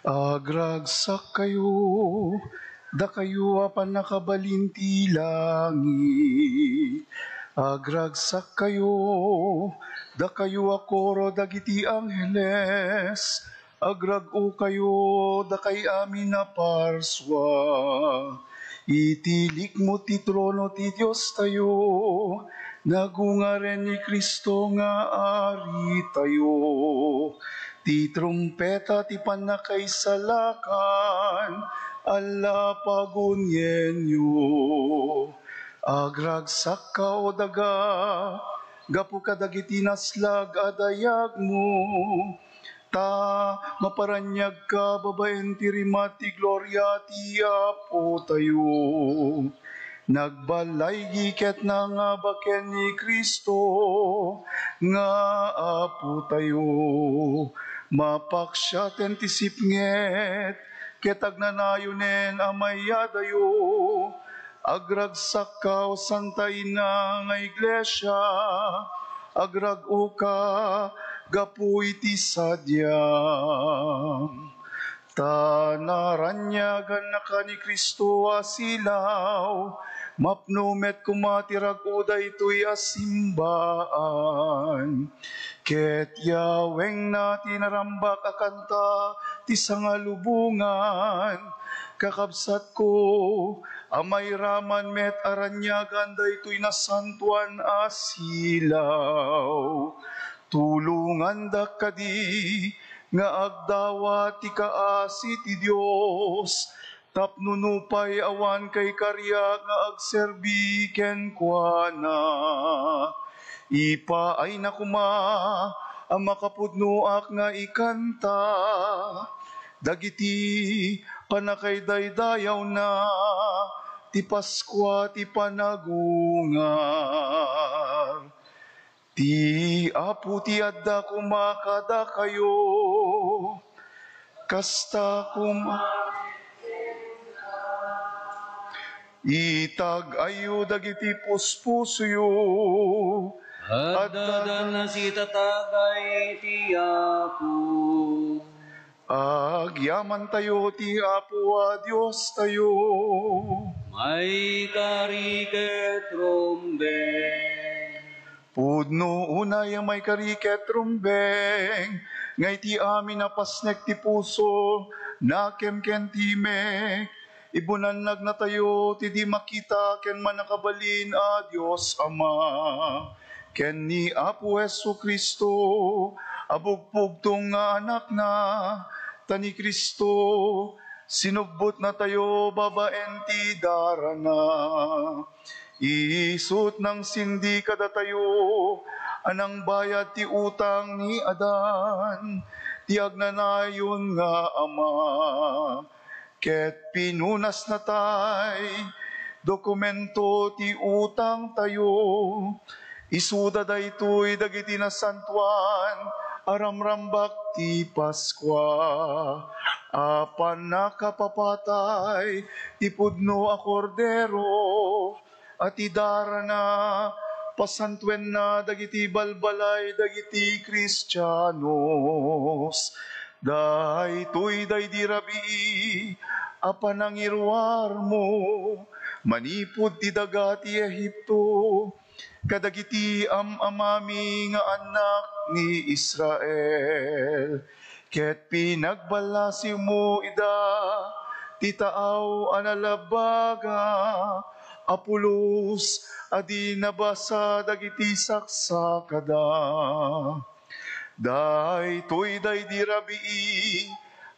Agragsak kayo, da kayo apan nakabalinti langit. Agragsak kayo, da kayo akoro dagiti angheles. Agrag-o kayo, da kay amin na parswa. Itilik mo ti trono ti Diyos tayo, nagungaren ni Kristo nga ari tayo. Ti trumpeta ti panakaisalakan, alla pagunyenyo. Agragsak ka o daga, gapu kadagiti naslag adayag mo. Ta maparanyag ka babaen ti rimat ti gloria ti Apo tayo. Nagbalay giket na nga baken ni Kristo, nga Apo tayo. Mapaksyaten ti sipnget, ket agnanayonen amayadayo. Agragsak ka o Santa Ina nga Iglesia, agrag-o ka, gapu iti sadyang. Tanaranyagan na ka ni Kristo asilaw, mapnumet kumatirag uda ito'y asimbaan. Ket yaweng natin narambak akanta, ti sangalubungan, kakabsat ko, amay raman met aranyagan da ito'y nasantuan asilaw. Tulungan da kadi, nga agdawa ti kaasi ti Diyos, tapnunupay awan kay karya nga agserbi kenkwana. Ipaay na kuma, ang makapudnoak nga ikanta, dagiti panakaydaydayaw na, ti Paskwa ti panagungar. Ti Apo ti adda kumakada kayo, kasta itag ayo dagiti puspusuyo, Addadan na si tatagay ti Apo. Agyaman tayo ti Apo a Diyos tayo. May kariket rumbeng. Pudno unay ang may kariket rumbeng, ngay ti amin na pasnek ti puso, nakemken ti mek, ibunannag na tayo, ti di makita, ken manakabalin a Diyos Ama. Ken ni Apo Jesu Kristo, abugpugtong nga anak na, tani Kristo, sinubbot na tayo, babaen ti darana. Isut ng sindi kada tayo, anang bayad ti utang ni Adan, ti agnanayon nga Ama. Ket pinunas na tay, dokumento ti utang tayo, isuda daytoy dagiti nasantuan, aramrambak ti Paskwa. Apan nakapapatay, ti pudno a kordero, at idara na, pasantwen na, dagiti balbalay, dagiti Kristiyanos. Daytoy daydi rabi, apanangirwar mo, manipod ti daga ti Ehipto, kadagiti amami nga anak ni Israel. Ket pinagbalasi mo ida, ti taaw analabaga, Apulos, adi nabasa dagiti saksakada. Daytoy daydi rabi,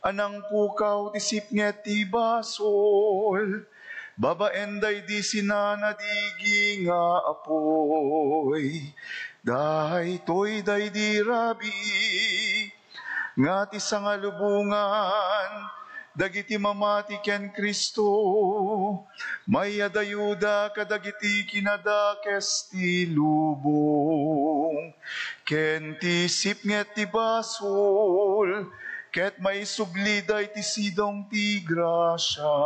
anang pukaw ti sipnget ti basol, babaen daydi sinanadigi nga apoy. Daytoy daydi rabi, nga ti sangalubungan, dagiti mamati ken Kristo, may adayuda kadagiti kinadakes ti lubong. Ken ti sipnget ti basol, ket may subliday ti sidong ti grasya.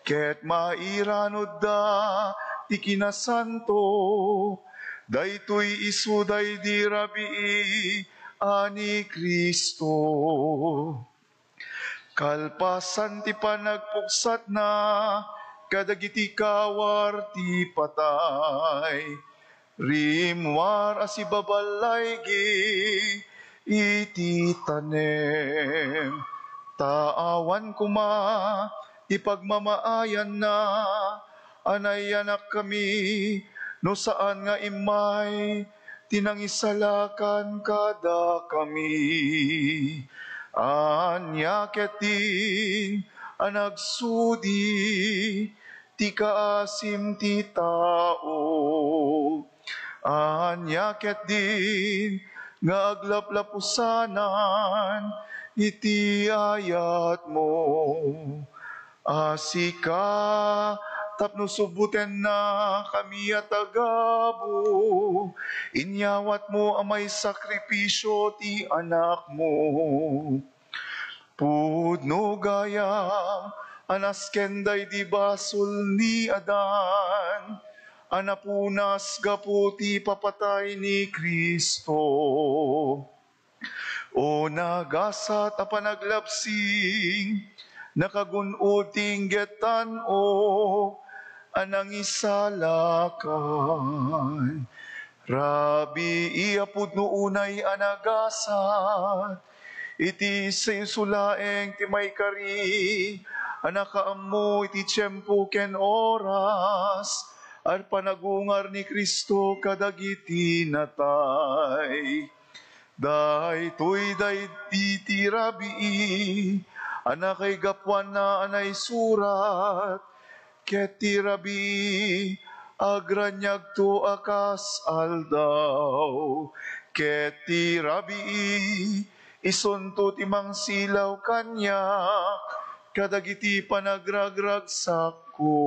Ket mairanod da ti kinasanto, daytoy isuday di rabii ani Kristo. Kalpasan ti panagpuksat na, kadagiti kawar ti patay. Rimwar asibabalay iti tanem. Taawan kuma ipagmamaayan na, anay anak kami, no saan nga imay, tinangisalakan kada kami. Anya ketin anagsudi, ti kaasim ti tao. Anya ket din nga aglaplapusanan, iti ayat mo. Asika tapno subuten na kami at agabo, inyawat mo amay sakripisyo ti anak mo. Pudno gayam anaskenday di basol ni Adan, anapunas gaputi papatay ni Kristo. O nagasat a panaglapsing, nakagunod tinggetan o, anang isalakan. Rabi iapud no unay anagasat, iti sulaeng ti may kari, anakaammo iti tiyempo ken oras, at panagungar ni Kristo kadagiti natay. Daytoy ti rabii, anakay gapwan na anay surat, ket ti rabii, agranyag to akas aldaw. Ket ti rabii, isunto ti mangsilaw kanya, kadagiti panagragragsak ko.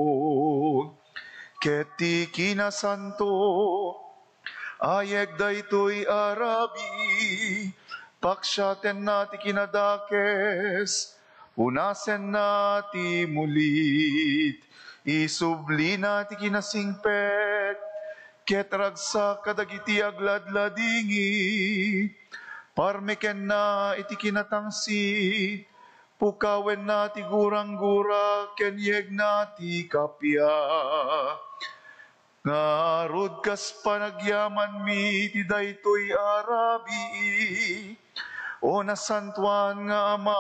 Ket ti kinasanto, ayeg daytoy arabi, paksyaten na ti kinadakes, unasen na ti mulit, isubli na ti kinasingpet, ket ragsak kadagiti agladladingi, parmeken na iti kinatangsit, pukawen na ti gurang-gura, ken yeg na ti kapya. Ngarod kas panagyaman mi ti daytoy arabi, o nasantuan nga Ama,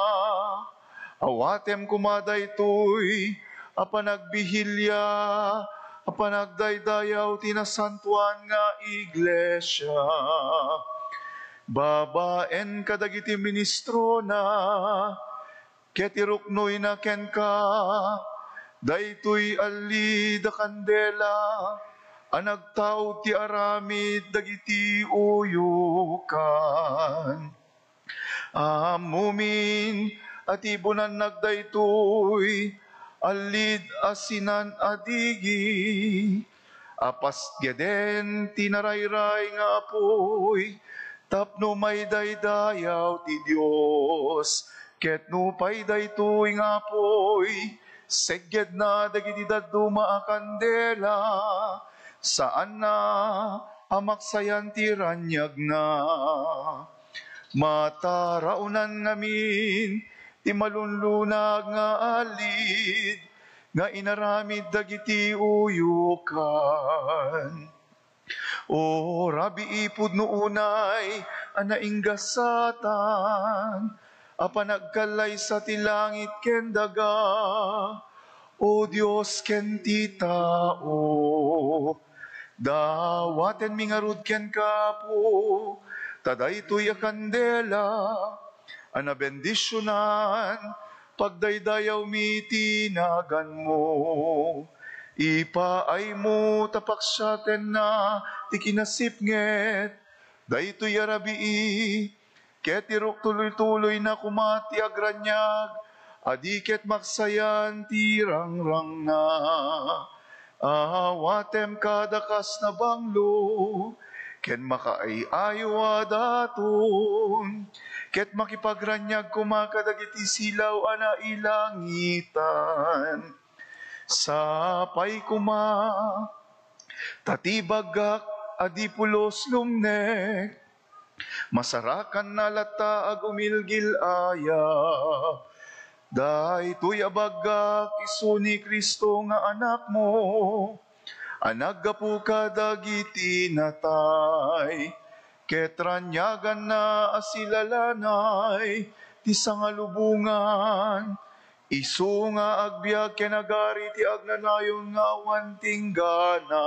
awatem kumadaytoy, a panagbihilya, a panagdaydayaw ti nasantuan nga iglesia. Babaen kadagiti ministro na, ket iruknoy na ken ka, daytoy ali da kandela, anagtaod ti aramid dagiti uyukan. Amumin at ibunan nagdaytoy, alid asinan adigi, apas geden tinarayray nga apoy, tapno may daydayaw ti Dios, ket no pay daytoy nga apoy, segged na dagiti daduma a kandela, saan na amaksayan ti ranyag na. Mataraunan ngamin ti malunlunag nga alid, nga inaramid dagiti uyukan. O rabi ipud no unay, anainggasatan, a panagkalay sa ti langit ken daga, o Dios ken ti tao. Dawaten mi ngarud ken kapo, tadaytoy a kandela, anabendisyonan, pagdaydayaw mi tinagan mo. Ipaay mo tapaksyaten na ti kinasipnget, daytoy arabii, ket irok tuloy-tuloy na kumati agranyag, adiket maksayan ti rangrang na. Awatem kadakas na banglo, ken makaayayo daton, ket makipagranyag kumakadagiti silaw ana ilangitan. Sapay kuma, tatibagak adipulos lumnek, masarakan na lata ag umilgil ayap, Dahito'y abagak isu ni Kristo nga anak mo, anaggapu ka dagiti natay, ketranyagan na asilalanay, ti sangalubungan, isu nga agbyag kenagari ti agnanayon nga awan tinggana.